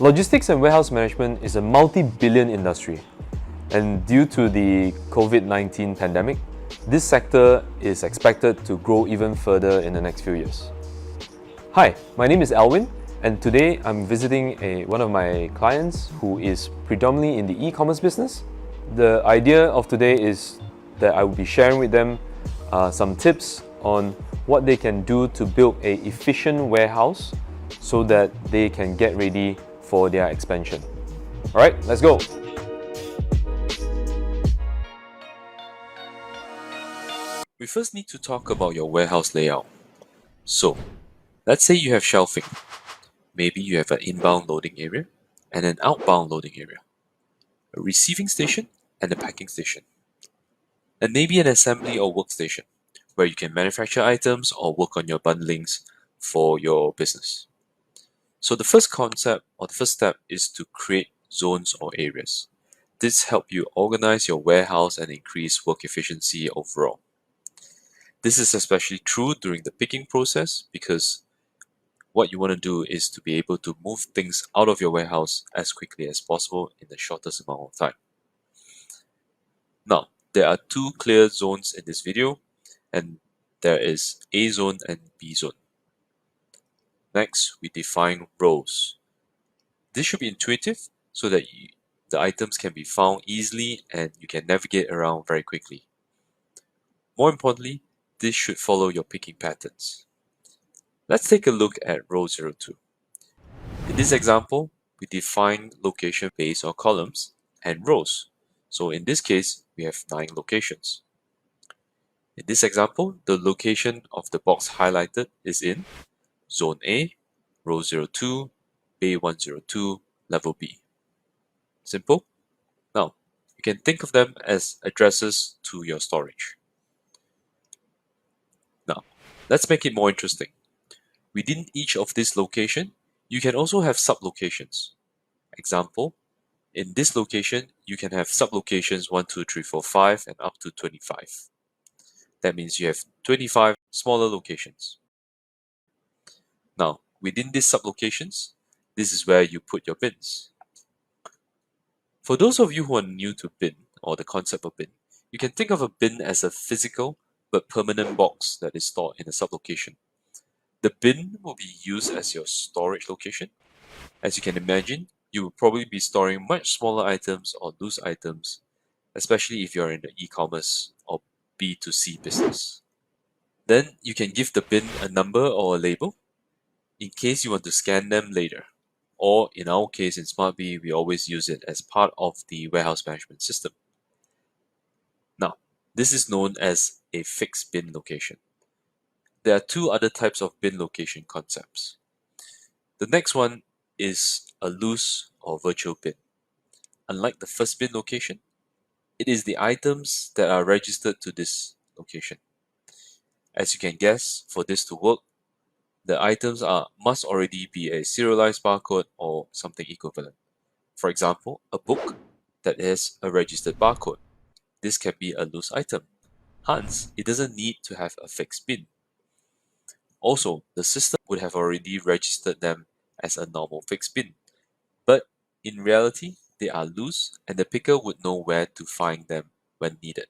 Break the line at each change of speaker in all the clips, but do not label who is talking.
Logistics and warehouse management is a multi-billion industry, and due to the COVID-19 pandemic, this sector is expected to grow even further in the next few years. Hi, my name is Alwin, and today I'm visiting one of my clients who is predominantly in the e-commerce business. The idea of today is that I will be sharing with them some tips on what they can do to build an efficient warehouse so that they can get ready for their expansion. Alright, let's go!
We first need to talk about your warehouse layout. So, let's say you have shelving. Maybe you have an inbound loading area and an outbound loading area, a receiving station and a packing station, and maybe an assembly or workstation where you can manufacture items or work on your bundlings for your business. So the first concept or the first step is to create zones or areas. This helps you organize your warehouse and increase work efficiency overall. This is especially true during the picking process because what you want to do is to be able to move things out of your warehouse as quickly as possible in the shortest amount of time. Now, there are two clear zones in this video, and there is A zone and B zone. Next, we define rows. This should be intuitive so that the items can be found easily and you can navigate around very quickly. More importantly, this should follow your picking patterns. Let's take a look at row 02. In this example, we define location based on columns and rows. So in this case, we have 9 locations. In this example, the location of the box highlighted is in Zone A, Row 02, Bay 102, Level B. Simple? Now, you can think of them as addresses to your storage. Now, let's make it more interesting. Within each of these locations, you can also have sub-locations. Example, in this location, you can have sub-locations 1, 2, 3, 4, 5 and up to 25. That means you have 25 smaller locations. Now, within these sub-locations, this is where you put your bins. For those of you who are new to bin or the concept of bin, you can think of a bin as a physical but permanent box that is stored in a sub-location. The bin will be used as your storage location. As you can imagine, you will probably be storing much smaller items or loose items, especially if you're in the e-commerce or B2C business. Then you can give the bin a number or a label in case you want to scan them later. Or in our case in SmartBee, we always use it as part of the warehouse management system. Now, this is known as a fixed bin location. There are two other types of bin location concepts. The next one is a loose or virtual bin. Unlike the first bin location, it is the items that are registered to this location. As you can guess, for this to work, the items must already be a serialized barcode or something equivalent. For example, a book that has a registered barcode. This can be a loose item. Hence, it doesn't need to have a fixed bin. Also, the system would have already registered them as a normal fixed bin. But in reality, they are loose and the picker would know where to find them when needed.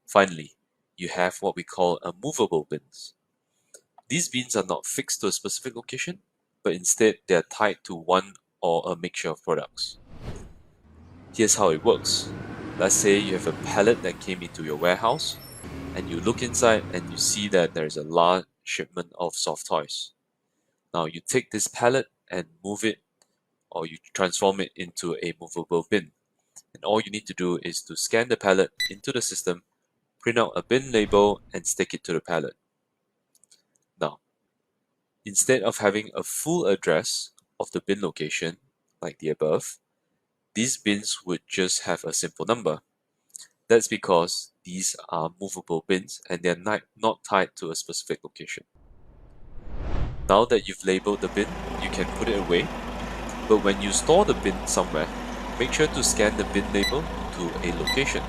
Finally, you have what we call a movable bins. These bins are not fixed to a specific location, but instead they are tied to one or a mixture of products. Here's how it works. Let's say you have a pallet that came into your warehouse, and you look inside and you see that there is a large shipment of soft toys. Now you take this pallet and move it, or you transform it into a movable bin. And all you need to do is to scan the pallet into the system, print out a bin label and stick it to the pallet. Now, instead of having a full address of the bin location, like the above, these bins would just have a simple number. That's because these are movable bins and they're not tied to a specific location. Now that you've labeled the bin, you can put it away, but when you store the bin somewhere, make sure to scan the bin label to a location.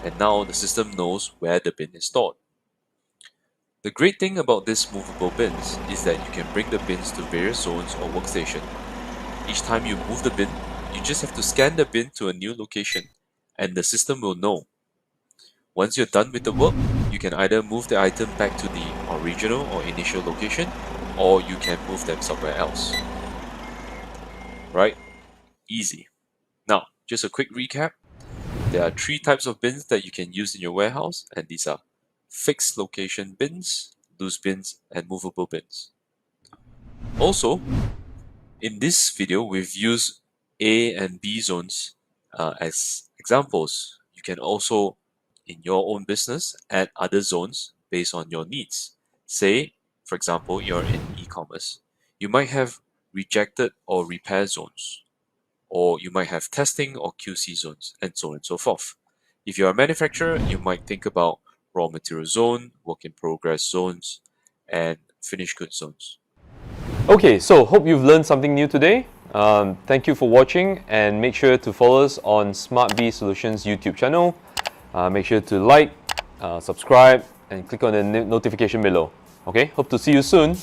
And now the system knows where the bin is stored. The great thing about these movable bins is that you can bring the bins to various zones or workstation. Each time you move the bin, you just have to scan the bin to a new location, and the system will know. Once you're done with the work, you can either move the item back to the original or initial location, or you can move them somewhere else. Right? Easy. Now, just a quick recap. There are 3 types of bins that you can use in your warehouse, and these are fixed location bins, loose bins, and movable bins. Also, in this video, we've used A and B zones as examples. You can also, in your own business, add other zones based on your needs. Say, for example, you're in e-commerce. You might have rejected or repair zones, or you might have testing or QC zones, and so on and so forth. If you're a manufacturer, you might think about raw material zone, work in progress zones, and finished goods zones.
Okay, so hope you've learned something new today. Thank you for watching, and make sure to follow us on SmartBee Solutions YouTube channel. Make sure to like, subscribe, and click on the notification below. Okay, hope to see you soon.